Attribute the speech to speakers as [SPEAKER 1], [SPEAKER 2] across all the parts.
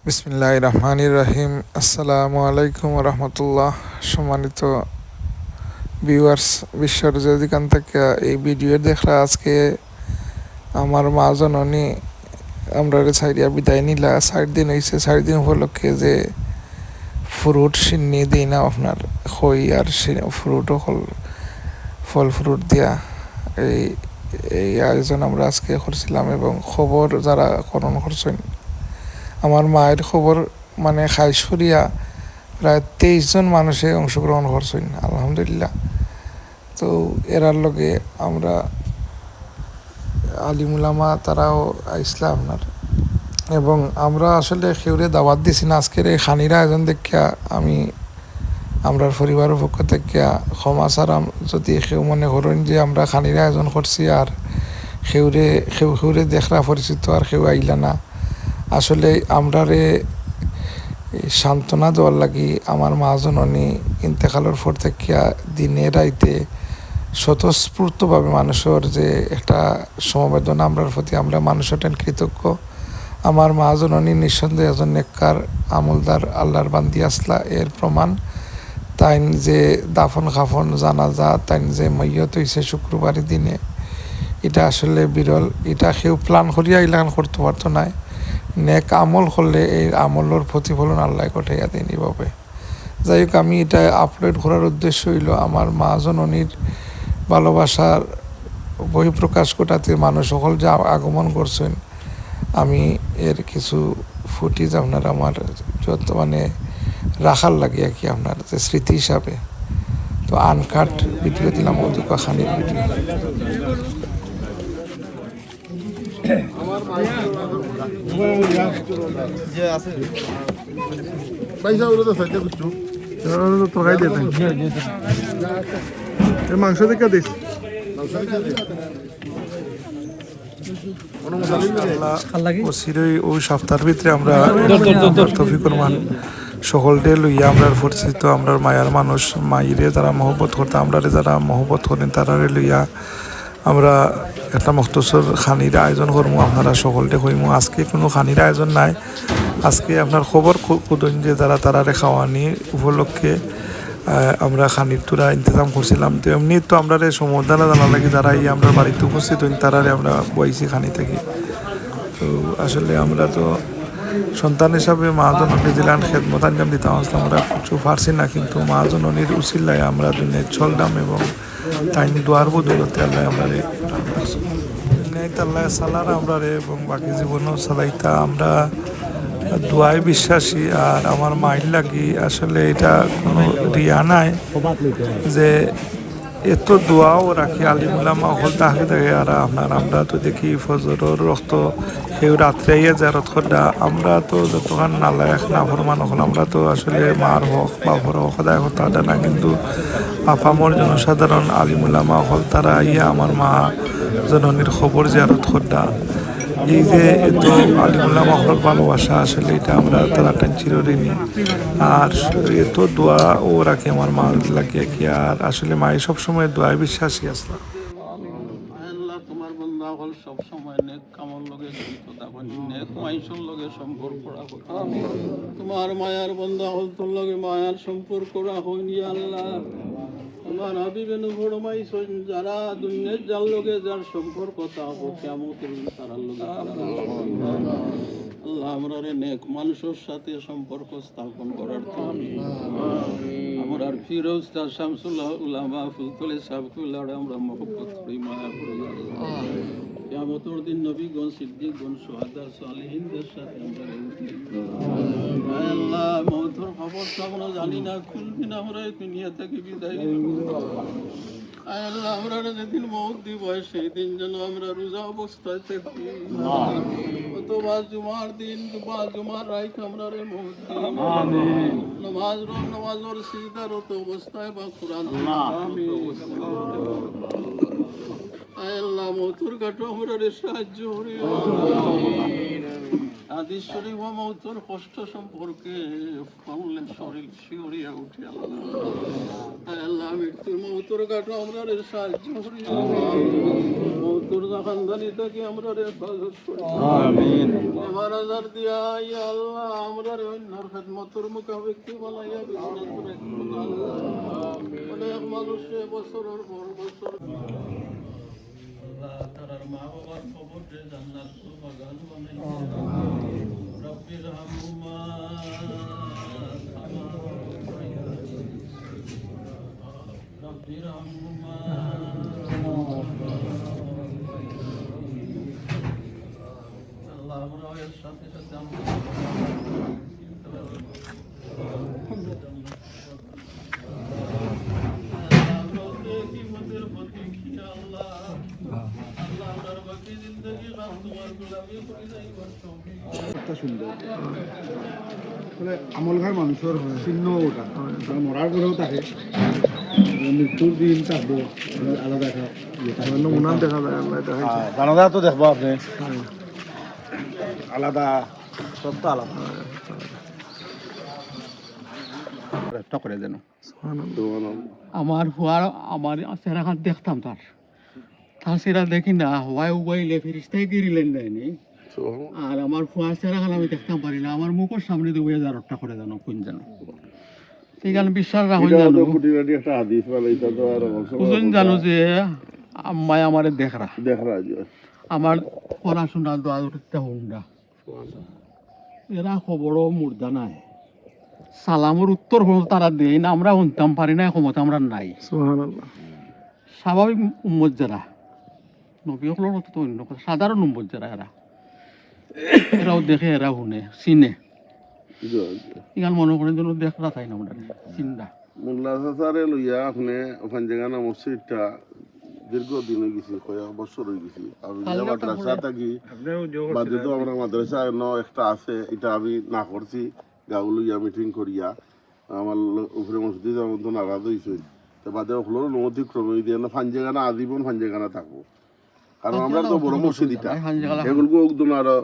[SPEAKER 1] বিসমিল্লাহির রহমানির রহিম। আসসালামু আলাইকুম রহমতুল্লাহ। সম্মানিত ভিউয়ার্স, বিশ্বের যেদিকান থেকে এই ভিডিও দেখরা আজকে আমার মা জননী আমরা সাইডিয়া বিদায় নিলা। 4 দিন হয়েছে। 4 দিন উপলক্ষে যে ফ্রুট সিন্নি দিই না আপনার খই আর ফ্রুটও ফল ফ্রুট দিয়া এই এই আয়োজন আমরা আজকে করছিলাম। এবং খবর যারা করণ করছেন, আমার মায়ের খবর মানে খাইছড়িয়া প্রায় 23 জন মানুষে অংশগ্রহণ করছেন, আলহামদুলিল্লাহ। তো এরার লগে আমরা আলিমুলামা তারাও আইসলা আপনার, এবং আমরা আসলে কেউরে দাওয়াত দিছি না। আজকের এই খানির আয়োজন দেখিয়া আমি আমরার পরিবারের পক্ষ থেকে ক্ষমা সারাম যদি কেউ মনে করেন যে আমরা খানির আয়োজন করছি আর কেউরে দেখরা পরিচিত আর কেউ আইলা না। আসলে আমরারে সান্ত্বনা দেওয়ার লাগি আমার মা জননী ইন্তেকালের পর থেকে দিনে রাইতে স্বতঃস্ফূর্তভাবে মানুষের যে একটা সমবেদনা আমরার প্রতি, আমরা মানুষের কৃতজ্ঞ। আমার মা জননী নিঃসন্দেহে একজন নেককার আমলদার আল্লাহর বান্দি আসলা। এর প্রমাণ তাইন যে দাফন খাফন জানাজা, তাইন যে মৈয়ত হয়েছে শুক্রবারের দিনে, এটা আসলে বিরল। এটা কেউ প্ল্যান করিয়া ইলান করতে পারতো না। নেক আমল করলে এই আমলের প্রতিফলন আল্লাহ ঘটাইয়া দেন এভাবে। যাই হোক, আমি এটা আপলোড করার উদ্দেশ্য হইল আমার মা জননীর ভালোবাসার বহিঃপ্রকাশ ঘটাতে মানুষ সকল যা আগমন করছেন, আমি এর কিছু ফুটেজ আপনার আমার যত মানে রাখার লাগে আর কি, আপনার যে স্মৃতি হিসাবে। তো আনকাট ভিডিও দিলাম, অদুকা খানির ভিডিও। তোরাই দেবেন মাংস দেখে দিস। ওই সপ্তাহের ভিতরে আমরা তৌফিকুর মান সকলকে লইয়া আমরা পরিচিত আমরা মায়ার মানুষ মাইরে যারা মহব্বত করতে আমরা যারা মহব্বত করেন তারারে লইয়া আমরা একটা মখতসর খানির আয়োজন করবো। আপনারা সকলকে কইমু আজকে কোনো খানির আয়োজন নাই। আজকে আপনার খবর কুদন যে যারা তারারে খাওয়ানি উপলক্ষে আমরা খানির তুরা ইন্তজাম করছিলাম। তো এমনি তো আমরা সমুদ্রা জানা লাগে যারা আমরা বাড়িতে উপস্থিত হইন তারারে আমরা বইছি খানি থাকি। তো আসলে আমরা তো সন্তান হিসাবে মা জননী দিলান খেদমত আঞ্জাম দিতাম আসলাম, আমরা কিছু পারছি না, কিন্তু মা জননীর উচিল্লায় আমরা দুনিয়ায় চললাম এবং তাই দোয়ার বদলতে আল্লাহ আমরা আল্লাহ সালার আমরা এবং বাকি জীবনও চালাইতা। আমরা দোয়ায় বিশ্বাসী। আর আমার মাইল লাগি আসলে এটা কোনো রিয়া নাই যে এত দোয়াও রাখি আলিমুলামা হল তাহলে দেখে। আর আপনার আমরা তো দেখি ফজরের রক্ত কেউ রাত্রে জারত খোদ্দা, আমরা তো যতক্ষণ নালায়ক না ফরমান হল আমরা তো আসলে মার হক বা ভর সদায় কথা না, কিন্তু আপামর জনসাধারণ আলিমুলামা হল তারা আমার মা জননীর খবর জারত খোদ্দা। এই যে এত আলিমুল্লাহ হল ভালোবাসা আসলে এটা আমরা তারা চিরঋণী। আর এত দোয়া ও রাখে আমার মা লাগিয়ে কি। আর আসলে মায়ের সবসময় দোয়ায় বিশ্বাসী আসলাম।
[SPEAKER 2] তোমার বন্ধা হল সব সময় নেক কামল লগে জড়িত থাকুন, নেক মাইসর লগে সম্পর্ক রাখুন। তোমার মায়ার বন্ধা হল তোর লগে মায়ার সম্পর্ক রাখুন। আল্লাহ তোমার হাবিবেন ফরমাইছেন যারা দুনিয়ার যার লগে যার সম্পর্ক থাকো কিয়ামতের দিন তারার লগে আল্লাহ আমরা নেক মানুষের সাথে সম্পর্ক স্থাপন করার তৌফিক আমরা ফিরোজ তার শামসুল উলামা ফুলতলে সাবকুল্লাহ আমরা মহব্বত করি, মায়া করি। কিয়ামতের দিন নবীগণ সিদ্দিকগণ শুহাদা সালেহিনদের সাথে আমরা আল্লাহ মওতের খবর তো আমরা জানি না, খুলবিন আমরা দুনিয়া থেকে বিদায়। আল্লাহ আমরা যেদিন মওত দিব সেই দিন যেন আমরা রোজা অবস্থায় থাকি, অথবা জুমার দিন জুমার রাত আমরা মওত দিব, নামাজের সিজদারত অবস্থায় বা কুরআন আল্লাহ মওতের ঘাটে আমরা সাহায্য করি। হাদিস শরীফ ও মৌতের কষ্ট সম্পর্কে শুনলে শরীর শিহরিয়া উঠে আল্লাহ। হায় আল্লাহ, মৃত্যুর মৌতের কাটো আমরা সাহায্য করি, মৌতের খানদানি থেকে আমরা হেফাজত করি। আমিন। বেমার আজার দিয়া ইয়া আল্লাহ আমরা অন্যর খেদমতের মুখাপেক্ষি বানাইয়া বিজনেস করে অনেক মানুষে বছরের পর বছর তারার মা বাবার খবরে জান্নাতুল বাগান বানাইয়া রব্বির হামহুমা রব্বির হামহুমা আল্লাহ আমরা এর সাথে সাথে আমরা
[SPEAKER 3] সুন্দর বলে আমলঘর মানুষের চিহ্ন ওটা মরার পরেও থাকে, মৃত্যুর দিন থাকবো আলাদা একটা নমুনা দেখা যায়। জানাজা তো দেখবো আপনি আলাদা, সব তো আলাদা করে যেন
[SPEAKER 2] আমার হওয়ার আমার চেহারা দেখতাম তার চেহারা দেখি না হওয়ায় উবাইলে ফিরিস্তায় গিরিলেন দেয়নি। আর আমার ফুয়ার চেহারা আমি দেখতাম পারি না, আমার মুখের সামনে 2000টা করে জানো কোন জানো সেইখানে বিশ্বাস রাখুন জানো বুঝুন জানো যে আম্মায় আমার দেখরা আমার পড়াশোনা দোয়া হুন্ডা এরা খবরও মুর্দা নাই সালামের উত্তর হল তারা দেয় না, আমরা শুনতাম পারি না, ক্ষমতা আমরা নাই। স্বাভাবিক উম্মত যারা নবী হলের মতো তো অন্য কথা, সাধারণ উম্মত যারা এরাও দেখে, এরা শুনে চিনে, ইগান মনে করেন যেন দেখরা তাই না আমরা চিন্তা।
[SPEAKER 4] মোল্লা চাচারে লইয়া আপনি ওখান জায়গা মসজিদটা দীর্ঘদিন হয়ে গেছে, কয়েক বছর হয়ে গেছে। আমি মাদ্রাসা থাকি বাদে তো আমরা মাদ্রাসা একটা আছে, এটা আমি না করছি গাঁও লইয়া মিটিং করিয়া আমার উপরে মসজিদ আমার তো নারাজ হয়েছে। তো বাদে ওগুলোর অনুমতি ক্রমে দিয়ে না ফাঞ্জেগানা আজীবন ফাঞ্জেগানা থাকবো, কারণ আমরা তো বড় মসজিদ এটা এগুলো একদম আরো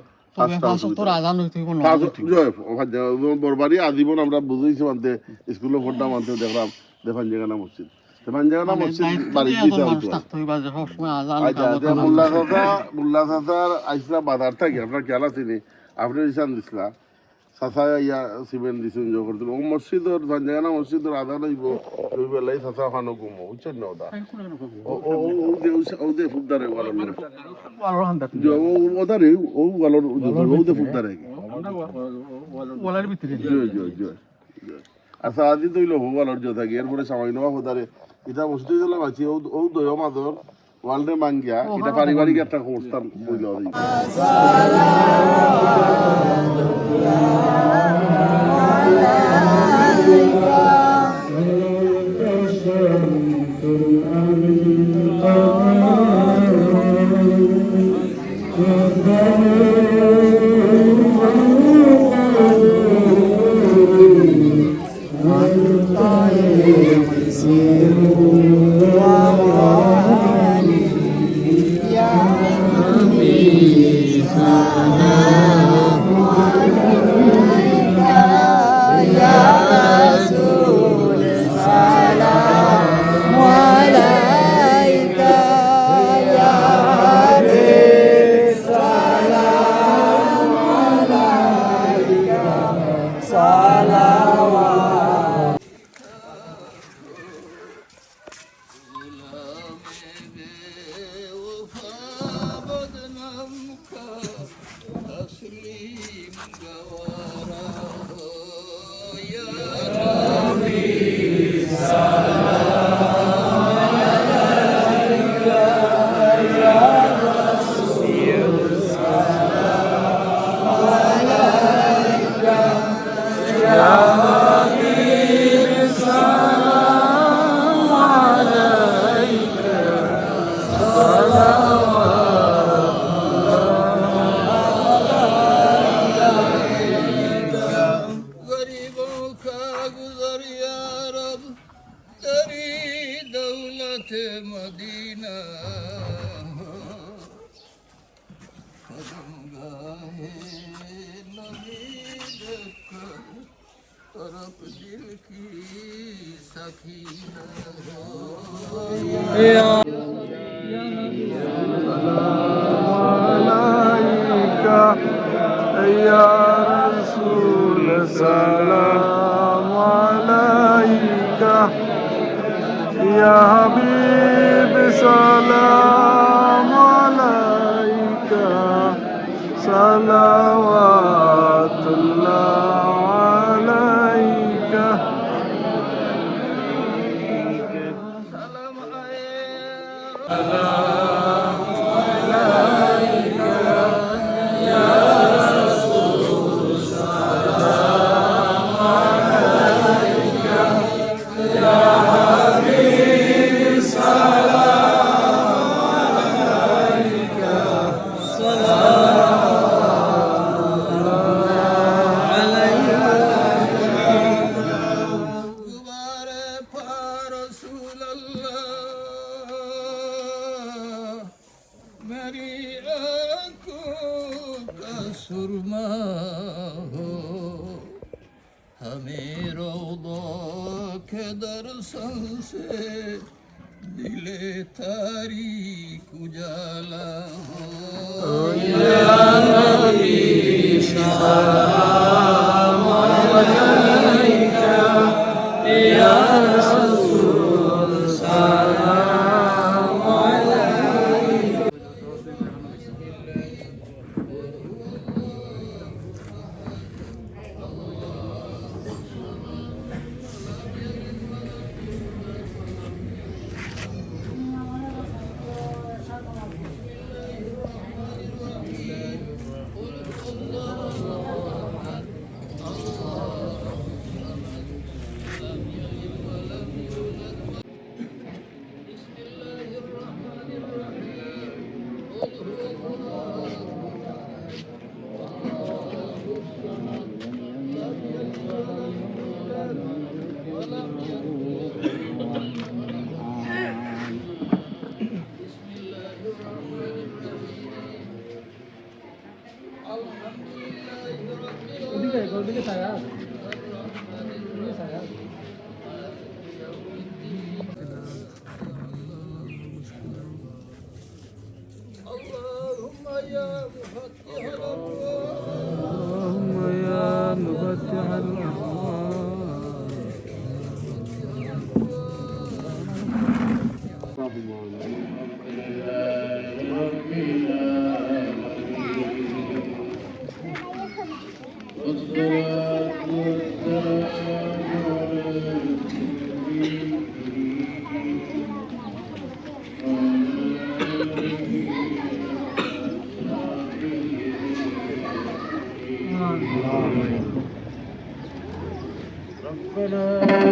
[SPEAKER 4] বরবারি আজীবন আমরা বুঝেছি মানতে স্কুলে পড়তাম মানতে দেখলাম যে ফাঞ্জেগানা মসজিদ মোল্লা চাচার আইসলা বাজার থাকি আপনার খেয়াল আছে নি, আপনি রিসান দিছিলা চাচা ইয়া সিমেন্ট দিছেন যে করতেন ও মসজিদর ফাঞ্জেগানা মসজিদর আদান হইব ওই বেলায় চাচা খানো ঘুমো বুঝছেন না ওটা ওদের ফুটদারে ওদারে ও ওয়ালোর ওদের ফুটদারে আচ্ছা আজি তৈল হো ওয়ালোর জো থাকি এরপরে সামান্য ফুটদারে এটা মসজিদ হলাম আছে ও দয় মাদর ওয়ার্ল্ডে মাঙ্গিয়া এটা পারিবারিক একটা অবস্থান বইল
[SPEAKER 5] Amin.
[SPEAKER 2] तरफ दिल की सकीना हो
[SPEAKER 1] या रसूल सलाम अलैका या हबीब सलाम अलैका सलावतुल्लाह अलैका
[SPEAKER 2] सलाम आए गुबारे पर रसूल अल्लाह मेरी आंखों का सुरमा हो हमें रोदो के दर्शन से दिले तारीख उजाला हो اللهم يا مفتح
[SPEAKER 5] رب العالمين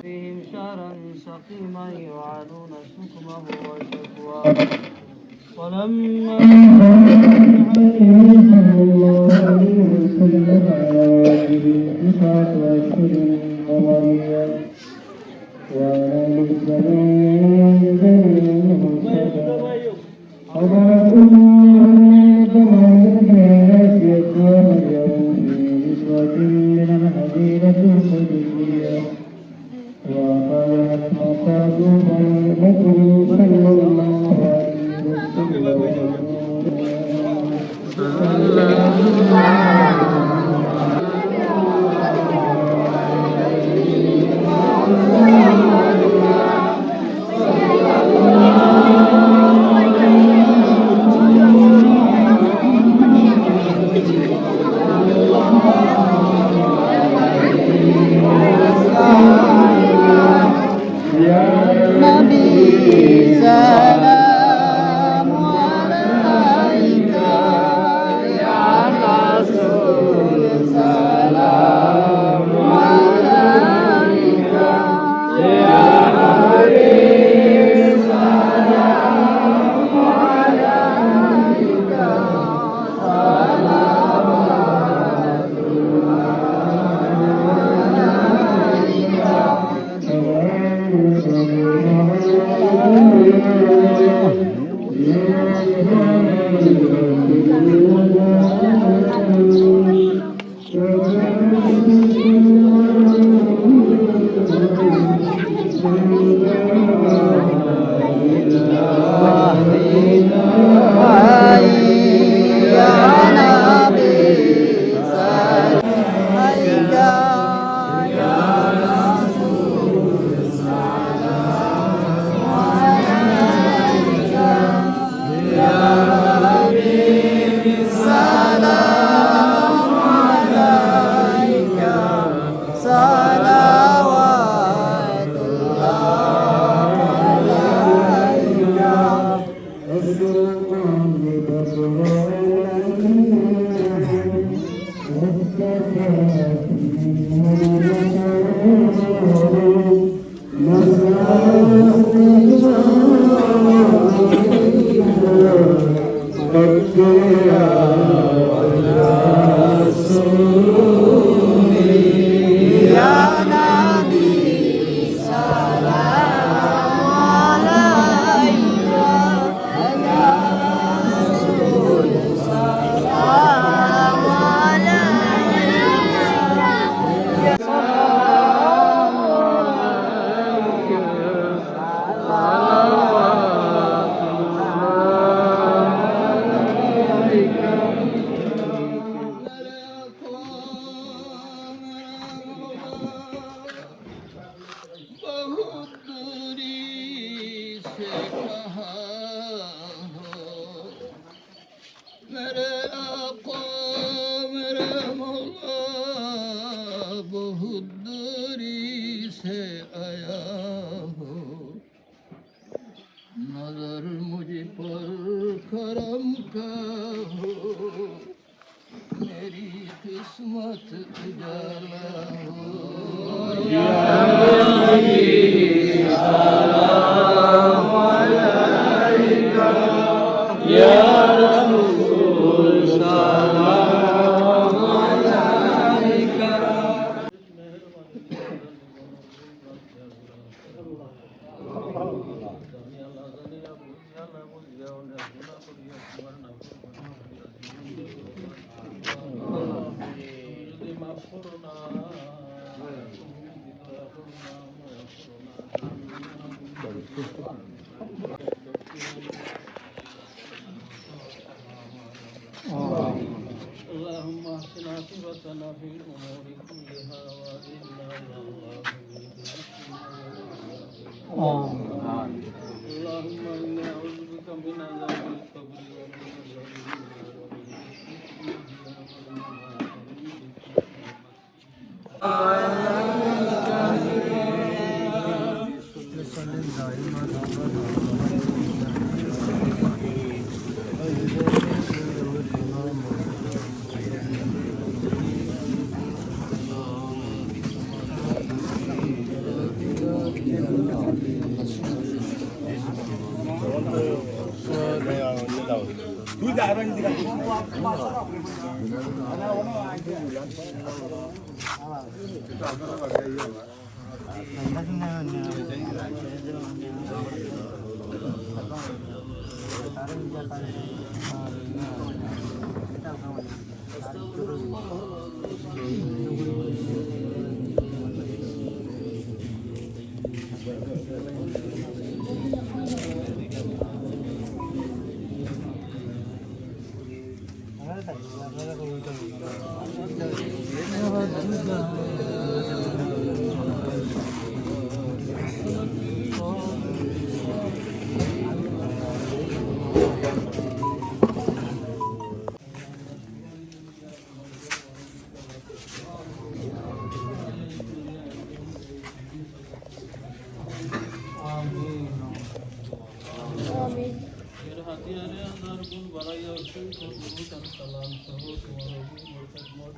[SPEAKER 5] فيهم شهرا سقيما يعانون سقمه وشكواه ولما صلى الله عليه وسلم على تسعة أشهر ومريم وعلى المرسلين بينهم حضرت أمه كانت يكون اليوم في نسوة من المدينة القدسية وقالت مصابوح النبي صلى الله عليه
[SPEAKER 2] اللهم احسن عاقبتنا في الامور كلها واجرنا يا الله اللهم إني أعوذ بك من عذاب القبر ومن عذاب এর হাতিয়ারে আল্লাহর গুণ বাড়াইয়া অসংখ্য দুরূদ আর সালাম সহ তোমার অভিমত খেদমত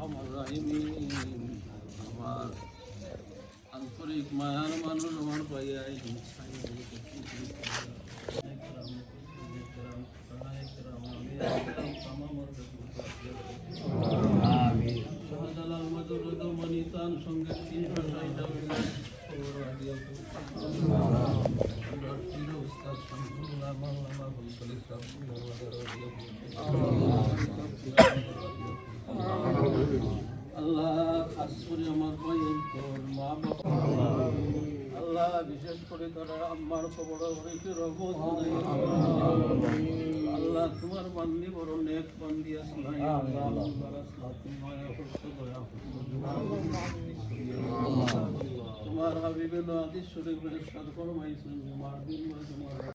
[SPEAKER 2] আমার আন্তরিক মায়ার মানুষ আমার পাইয়া মনিতান সঙ্গে 300 আল্লাহ খাস করে আমার ভাইয়ের তোর মা বাবা আল্লাহ বিশেষ করে তারা আম্মার খবর হইতে রহমত আল্লাহ তোমার বান্দি বড় নেক বান্দি আসলাই তোমার হাবিবে আদিস শরীফের সাদ ফরমাইছেন তোমার দিন তোমার